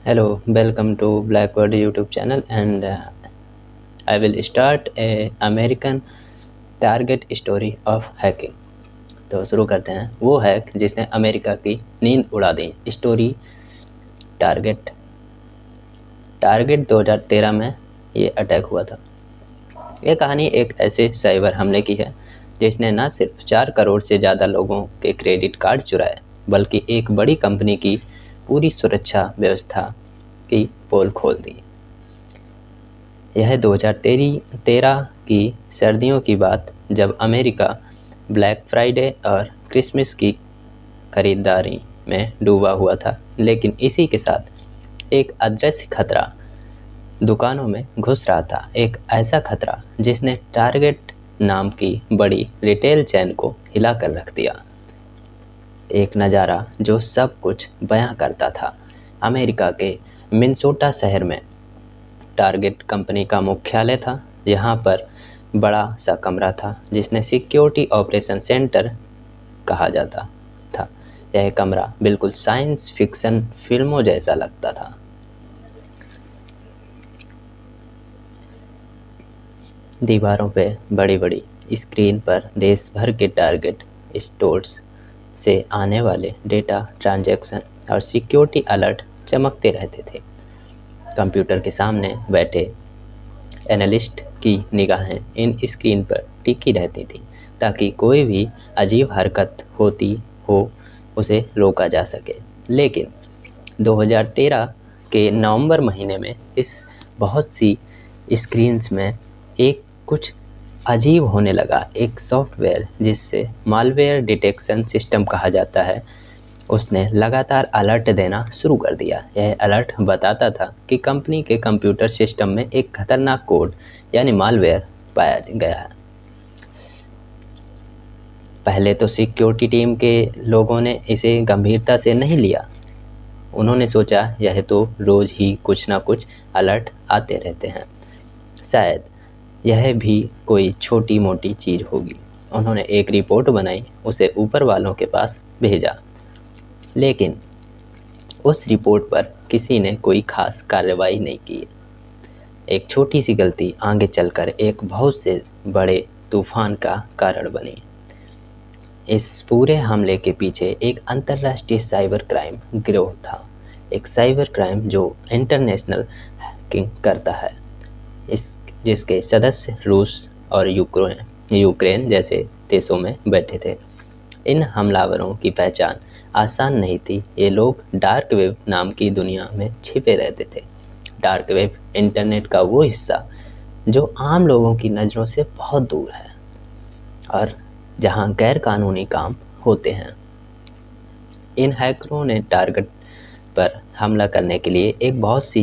Hello, welcome to Blackbird YouTube channel and I will start a American target story of hacking। तो शुरू करते हैं। वो hack जिसने अमेरिका की नींद उड़ा दी। Story target. टारगेट 2013 में ये अटैक हुआ था। ये कहानी एक ऐसे साइबर हमले की है जिसने न सिर्फ 4 करोड़ से ज़्यादा लोगों के क्रेडिट कार्ड चुराए बल्कि एक बड़ी कंपनी की पूरी सुरक्षा व्यवस्था की पोल खोल दी। यह 2013 की सर्दियों की बात जब अमेरिका ब्लैक फ्राइडे और क्रिसमस की खरीदारी में डूबा हुआ था, लेकिन इसी के साथ एक अदृश्य खतरा दुकानों में घुस रहा था। एक ऐसा खतरा जिसने टारगेट नाम की बड़ी रिटेल चेन को हिला कर रख दिया। एक नज़ारा जो सब कुछ बयां करता था। अमेरिका के मिनेसोटा शहर में टारगेट कंपनी का मुख्यालय था। यहाँ पर बड़ा सा कमरा था जिसने सिक्योरिटी ऑपरेशन सेंटर कहा जाता था। यह कमरा बिल्कुल साइंस फिक्शन फिल्मों जैसा लगता था। दीवारों पे बड़ी बड़ी स्क्रीन पर देश भर के टारगेट स्टोर्स से आने वाले डेटा, ट्रांजैक्शन और सिक्योरिटी अलर्ट चमकते रहते थे। कंप्यूटर के सामने बैठे एनालिस्ट की निगाहें इन स्क्रीन पर टिकी रहती थी ताकि कोई भी अजीब हरकत होती हो उसे रोका जा सके। लेकिन 2013 के नवंबर महीने में इस बहुत सी स्क्रीन्स में एक कुछ अजीब होने लगा। एक सॉफ्टवेयर जिससे मालवेयर डिटेक्शन सिस्टम कहा जाता है, उसने लगातार अलर्ट देना शुरू कर दिया। यह अलर्ट बताता था कि कंपनी के कंप्यूटर सिस्टम में एक खतरनाक कोड यानी मालवेयर पाया गया है। पहले तो सिक्योरिटी टीम के लोगों ने इसे गंभीरता से नहीं लिया। उन्होंने सोचा यह तो रोज़ ही कुछ ना कुछ अलर्ट आते रहते हैं, शायद यह भी कोई छोटी मोटी चीज़ होगी। उन्होंने एक रिपोर्ट बनाई, उसे ऊपर वालों के पास भेजा, लेकिन उस रिपोर्ट पर किसी ने कोई खास कार्रवाई नहीं की। एक छोटी सी गलती आगे चलकर एक बहुत से बड़े तूफान का कारण बनी। इस पूरे हमले के पीछे एक अंतर्राष्ट्रीय साइबर क्राइम गिरोह था। एक साइबर क्राइम जो इंटरनेशनल हैकिंग करता है, जिसके सदस्य रूस और यूक्रेन जैसे देशों में बैठे थे। इन हमलावरों की पहचान आसान नहीं थी। ये लोग डार्क वेब नाम की दुनिया में छिपे रहते थे। डार्क वेब इंटरनेट का वो हिस्सा जो आम लोगों की नज़रों से बहुत दूर है और जहां गैर कानूनी काम होते हैं। इन हैकरों ने टारगेट पर हमला करने के लिए एक बहुत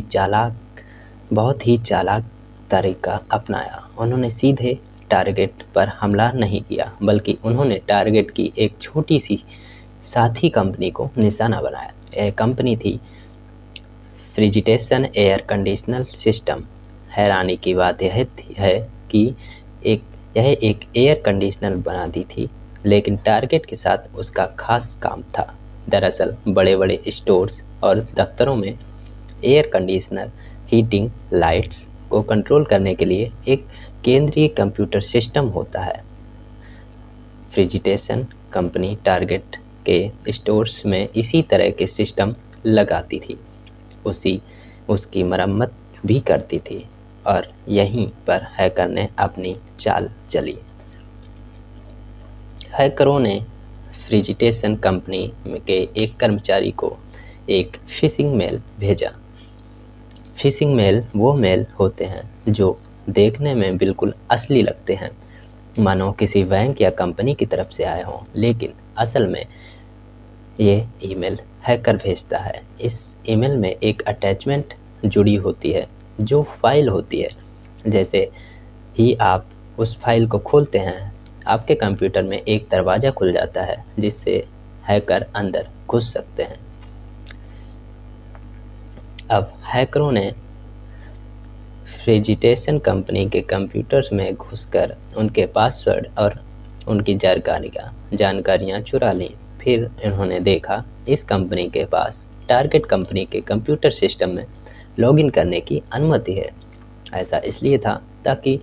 ही चालाक तरीका अपनाया। उन्होंने सीधे टारगेट पर हमला नहीं किया, बल्कि उन्होंने टारगेट की एक छोटी सी साथी कंपनी को निशाना बनाया। यह कंपनी थी फ्रिजिटेशन एयर कंडीशनर सिस्टम। हैरानी की बात यह है कि यह एक एयर कंडीशनर बनाती थी, लेकिन टारगेट के साथ उसका खास काम था। दरअसल बड़े बड़े स्टोर्स और दफ्तरों में एयर कंडीशनर हीटिंग लाइट्स को कंट्रोल करने के लिए एक केंद्रीय कंप्यूटर सिस्टम होता है। फ्रिजिटेशन कंपनी टारगेट के स्टोर्स में इसी तरह के सिस्टम लगाती थी, उसकी मरम्मत भी करती थी और यहीं पर हैकर ने अपनी चाल चली। हैकरों ने फ्रिजिटेशन कंपनी के एक कर्मचारी को एक फिशिंग मेल भेजा। फिशिंग मेल वो मेल होते हैं जो देखने में बिल्कुल असली लगते हैं, मानो किसी बैंक या कंपनी की तरफ से आए हों, लेकिन असल में ये ईमेल हैकर भेजता है। इस ईमेल में एक अटैचमेंट जुड़ी होती है जो फाइल होती है। जैसे ही आप उस फाइल को खोलते हैं, आपके कंप्यूटर में एक दरवाज़ा खुल जाता है जिससे हैकर अंदर घुस सकते हैं। अब हैकरों ने फ्रिजिटेशन कंपनी के कंप्यूटर्स में घुसकर उनके पासवर्ड और उनकी जानकारियाँ चुरा लीं। फिर इन्होंने देखा इस कंपनी के पास टारगेट कंपनी के कंप्यूटर सिस्टम में लॉगिन करने की अनुमति है। ऐसा इसलिए था ताकि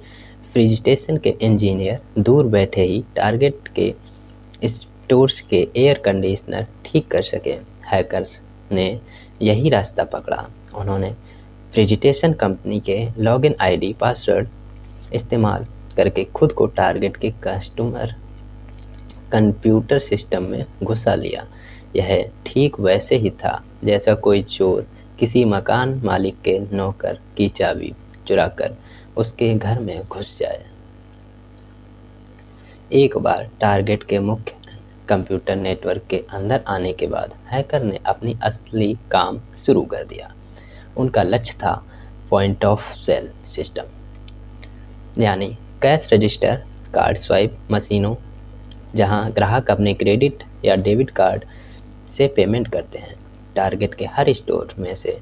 फ्रिजिटेशन के इंजीनियर दूर बैठे ही टारगेट के स्टोर्स के एयर कंडीशनर ठीक कर सके। हैकर ने यही रास्ता पकड़ा। उन्होंने फ्रिजिटेशन कंपनी के लॉगिन आईडी पासवर्ड इस्तेमाल करके खुद को टारगेट के कस्टमर कंप्यूटर सिस्टम में घुसा लिया। यह ठीक वैसे ही था जैसा कोई चोर किसी मकान मालिक के नौकर की चाबी चुराकर उसके घर में घुस जाए। एक बार टारगेट के मुख्य कंप्यूटर नेटवर्क के अंदर आने के बाद हैकर ने अपनी असली काम शुरू कर दिया। उनका लक्ष्य था पॉइंट ऑफ सेल सिस्टम, यानी कैश रजिस्टर, कार्ड स्वाइप मशीनों, जहां ग्राहक अपने क्रेडिट या डेबिट कार्ड से पेमेंट करते हैं। टारगेट के हर स्टोर में से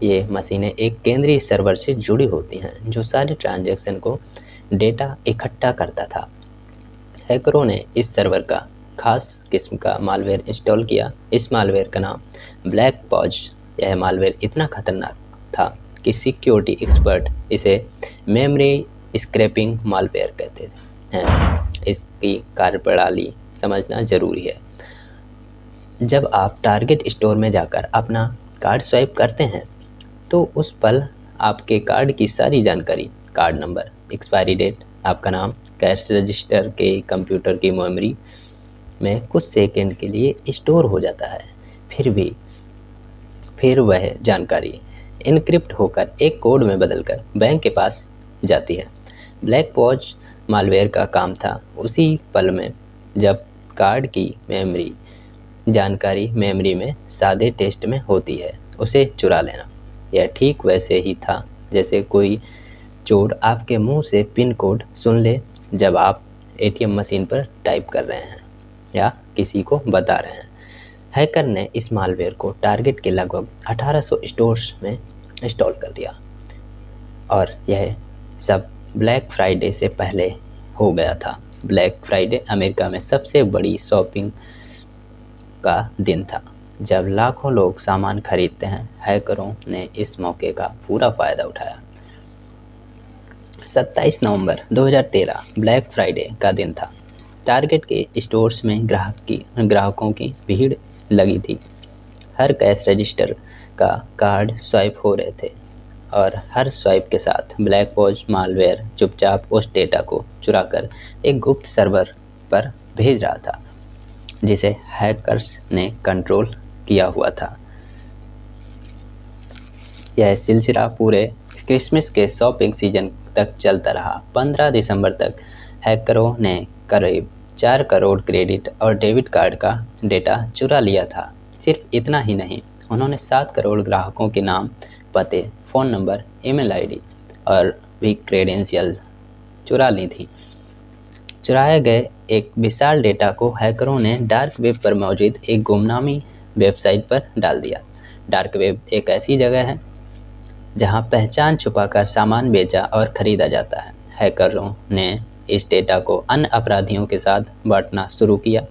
ये मशीनें एक केंद्रीय सर्वर से जुड़ी होती हैं जो सारे ट्रांजैक्शन को डेटा इकट्ठा करता था। हैकरों ने इस सर्वर का खास किस्म का मालवेयर इंस्टॉल किया। इस मालवेयर का नाम ब्लैक पॉज। यह मालवेयर इतना खतरनाक था कि सिक्योरिटी एक्सपर्ट इसे मेमोरी स्क्रैपिंग मालवेयर कहते हैं। इसकी कार्यप्रणाली समझना जरूरी है। जब आप टारगेट स्टोर में जाकर अपना कार्ड स्वाइप करते हैं तो उस पल आपके कार्ड की सारी जानकारी, कार्ड नंबर, एक्सपायरी डेट, आपका नाम, कैश रजिस्टर के कंप्यूटर की मेमोरी में कुछ सेकंड के लिए स्टोर हो जाता है। फिर वह जानकारी इनक्रिप्ट होकर एक कोड में बदलकर बैंक के पास जाती है। ब्लैक पॉज मालवेयर का काम था उसी पल में जब कार्ड की मेमोरी जानकारी मेमोरी में सादे टेस्ट में होती है, उसे चुरा लेना। यह ठीक वैसे ही था जैसे कोई चोर आपके मुंह से पिन कोड सुन ले जब आप एटीएम मशीन पर टाइप कर रहे हैं या किसी को बता रहे हैं। हैकर ने इस मालवेयर को टारगेट के लगभग 1800 स्टोर्स में इंस्टॉल कर दिया और यह सब ब्लैक फ्राइडे से पहले हो गया था। ब्लैक फ्राइडे अमेरिका में सबसे बड़ी शॉपिंग का दिन था जब लाखों लोग सामान खरीदते हैं। हैकरों ने इस मौके का पूरा फायदा उठाया। 27 नवंबर 2013 ब्लैक फ्राइडे का दिन था। टारगेट के स्टोर्स में ग्राहकों की भीड़ लगी थी। हर कैश रजिस्टर का कार्ड स्वाइप हो रहे थे और हर स्वाइप के साथ ब्लैक पॉज मालवेयर चुपचाप उस डेटा को चुराकर एक गुप्त सर्वर पर भेज रहा था जिसे हैकर्स ने कंट्रोल किया हुआ था। यह सिलसिला पूरे क्रिसमस के शॉपिंग सीजन तक चलता रहा। 15 दिसंबर तक हैकरों ने करीब 4 करोड़ क्रेडिट और डेबिट कार्ड का डेटा चुरा लिया था। सिर्फ इतना ही नहीं, उन्होंने 7 करोड़ ग्राहकों के नाम, पते, फ़ोन नंबर, ईमेल आईडी और भी क्रेडेंशियल चुरा ली थी। चुराए गए एक विशाल डेटा को हैकरों ने डार्क वेब पर मौजूद एक गुमनामी वेबसाइट पर डाल दिया। डार्क वेब एक ऐसी जगह है जहां पहचान छुपाकर सामान बेचा और खरीदा जाता है। हैकरों ने इस डेटा को अन्य अपराधियों के साथ बांटना शुरू किया।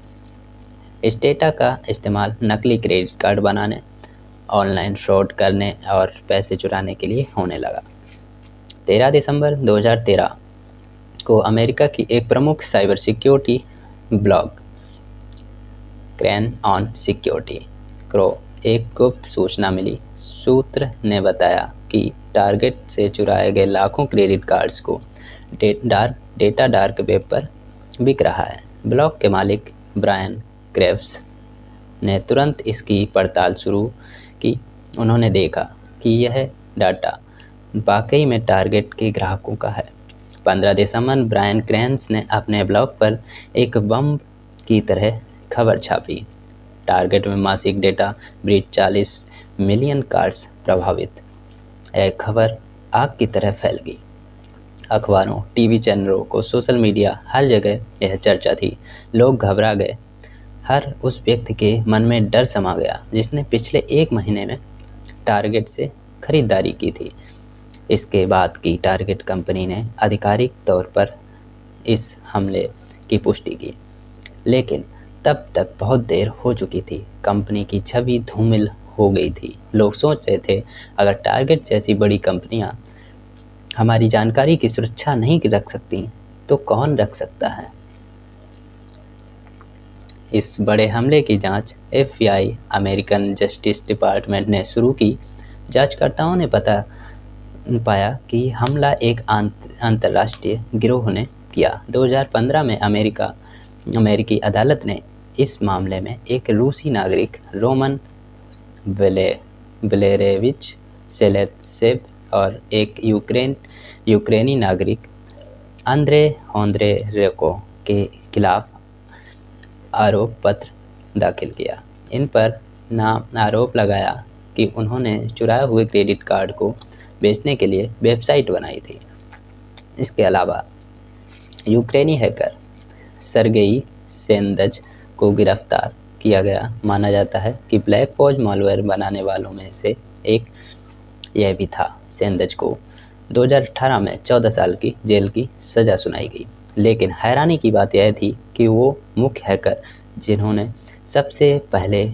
इस डेटा का इस्तेमाल नकली क्रेडिट कार्ड बनाने, ऑनलाइन फ्रॉड करने और पैसे चुराने के लिए होने लगा। 13 दिसंबर 2013 को अमेरिका की एक प्रमुख cyber security blog, crane on security को एक गुप्त सूचना मिली। सूत्र ने बताया कि टारगेट से चुराए गए लाखों क्रेडिट कार्ड्स को डेटा डार्क वेब पर बिक रहा है। ब्लॉग के मालिक ब्रायन क्रेव्स ने तुरंत इसकी पड़ताल शुरू की। उन्होंने देखा कि यह डाटा वाकई में टारगेट के ग्राहकों का है। 15 दिसंबर ब्रायन क्रेन्स ने अपने ब्लॉग पर एक बम की तरह खबर छापी। टारगेट में मासिक डेटा ब्रीच, 40 मिलियन कार्ड्स प्रभावित। यह खबर आग की तरह फैल गई। अखबारों, टीवी चैनलों को, सोशल मीडिया, हर जगह यह चर्चा थी। लोग घबरा गए। हर उस व्यक्ति के मन में डर समा गया जिसने पिछले 1 महीने में टारगेट से खरीदारी की थी। इसके बाद की टारगेट कंपनी ने आधिकारिक तौर पर इस हमले की पुष्टि की, लेकिन तब तक बहुत देर हो चुकी थी। कंपनी की छवि धूमिल हो गई थी। लोग सोच रहे थे, अगर टारगेट जैसी बड़ी कंपनियां हमारी जानकारी की सुरक्षा नहीं रख सकती तो कौन रख सकता है। इस बड़े हमले की जांच FBI, अमेरिकन जस्टिस डिपार्टमेंट ने शुरू की। जांचकर्ताओं ने पाया कि हमला एक अंतर्राष्ट्रीय गिरोह ने किया। 2015 में अमेरिकी अदालत ने इस मामले में एक रूसी नागरिक रोमन ब्लेरेविच सेलेत्सेव और एक यूक्रेनी नागरिक अंद्रे होंद्रेरेको के खिलाफ आरोप पत्र दाखिल किया। इन पर आरोप लगाया कि उन्होंने चुराए हुए क्रेडिट कार्ड को बेचने के लिए वेबसाइट बनाई थी। इसके अलावा यूक्रेनी हैकर सर्गेई सेंदज को गिरफ्तार किया गया। माना जाता है कि ब्लैक फॉज मालवेयर बनाने वालों में से एक यह भी था। सेंदज को 2018 में 14 साल की जेल की सज़ा सुनाई गई। लेकिन हैरानी की बात यह थी कि वो मुख्य हैकर जिन्होंने सबसे पहले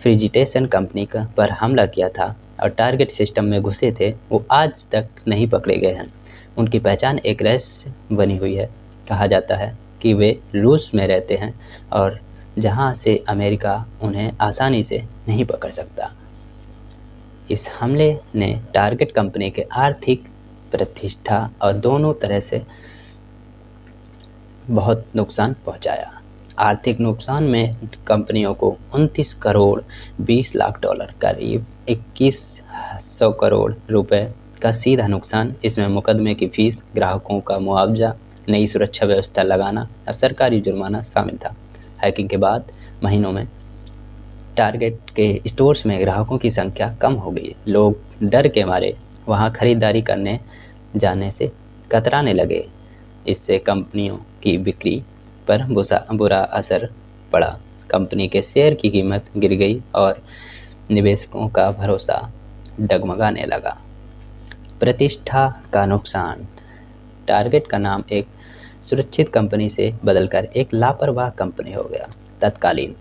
फ्रिजिटेशन कंपनी पर हमला किया था और टारगेट सिस्टम में घुसे थे, वो आज तक नहीं पकड़े गए हैं। उनकी पहचान एक रहस्य बनी हुई है। कहा जाता है कि वे रूस में रहते हैं और जहां से अमेरिका उन्हें आसानी से नहीं पकड़ सकता। इस हमले ने टारगेट कंपनी के आर्थिक प्रतिष्ठा और दोनों तरह से बहुत नुकसान पहुंचाया। आर्थिक नुकसान में कंपनियों को 29 करोड़ 20 लाख डॉलर करीब 2100 करोड़ रुपए का सीधा नुकसान, इसमें मुकदमे की फीस, ग्राहकों का मुआवजा, नई सुरक्षा व्यवस्था लगाना और सरकारी जुर्माना शामिल था। हैकिंग के बाद महीनों में टारगेट के स्टोर्स में ग्राहकों की संख्या कम हो गई। लोग डर के मारे वहां खरीदारी करने जाने से कतराने लगे। इससे कंपनियों की बिक्री पर बुरा असर पड़ा। कंपनी के शेयर की कीमत गिर गई और निवेशकों का भरोसा डगमगाने लगा। प्रतिष्ठा का नुकसान। टारगेट का नाम एक सुरक्षित कंपनी से बदलकर एक लापरवाह कंपनी हो गया। तत्कालीन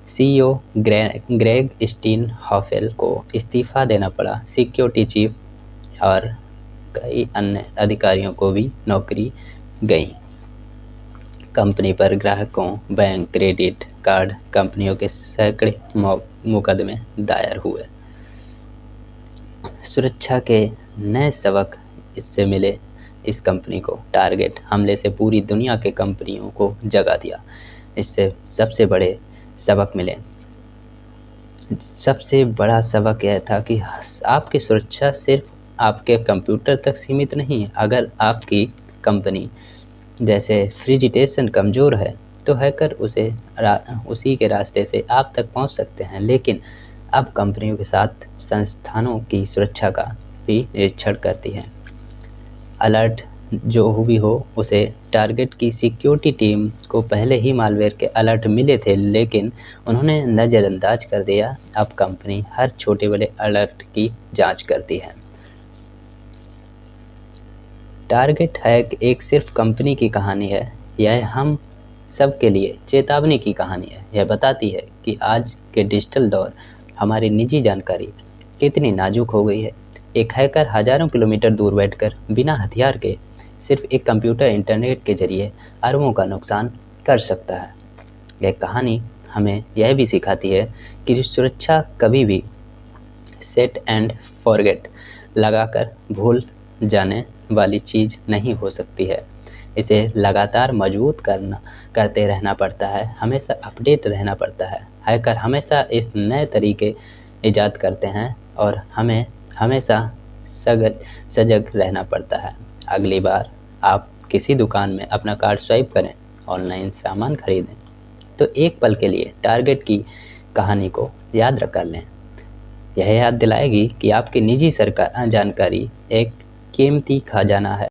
CEO ग्रेग स्टीनहॉफेल को इस्तीफा देना पड़ा। सिक्योरिटी चीफ और कई अन्य अधिकारियों को भी नौकरी गई। कंपनी पर ग्राहकों, बैंक, क्रेडिट कार्ड कंपनियों के सैकड़े मुकदमे दायर हुए। सुरक्षा के नए सबक इससे मिले। इस कंपनी को टारगेट हमले से पूरी दुनिया के कंपनियों को जगा दिया। इससे सबसे बड़े सबक मिले। सबसे बड़ा सबक यह था कि आपकी सुरक्षा सिर्फ आपके कंप्यूटर तक सीमित नहीं है। अगर आपकी कंपनी जैसे फ्रिजिटेशन कमज़ोर है तो हैकर उसी के रास्ते से आप तक पहुंच सकते हैं। लेकिन अब कंपनियों के साथ संस्थानों की सुरक्षा का भी निरीक्षण करती है। अलर्ट जो भी हो, उसे टारगेट की सिक्योरिटी टीम को पहले ही मालवेयर के अलर्ट मिले थे, लेकिन उन्होंने नज़रअंदाज कर दिया। अब कंपनी हर छोटे बड़े अलर्ट की जांच करती है। टारगेट हैक एक सिर्फ कंपनी की कहानी है, यह हम सब के लिए चेतावनी की कहानी है। यह बताती है कि आज के डिजिटल दौर हमारी निजी जानकारी कितनी नाजुक हो गई है। एक हैकर हज़ारों किलोमीटर दूर बैठकर बिना हथियार के सिर्फ एक कंप्यूटर इंटरनेट के जरिए अरबों का नुकसान कर सकता है। यह कहानी हमें यह भी सिखाती है कि सुरक्षा कभी भी सेट एंड फॉरगेट लगाकर भूल जाने वाली चीज़ नहीं हो सकती है। इसे लगातार मजबूत करते रहना पड़ता है, हमेशा अपडेट रहना पड़ता है। हैकर हमेशा इस नए तरीके ईजाद करते हैं और हमें हमेशा सजग रहना पड़ता है। अगली बार आप किसी दुकान में अपना कार्ड स्वाइप करें, ऑनलाइन सामान खरीदें, तो एक पल के लिए टारगेट की कहानी को याद कर लें। यह याद दिलाएगी कि आपकी निजी जानकारी एक कीमती खजाना है।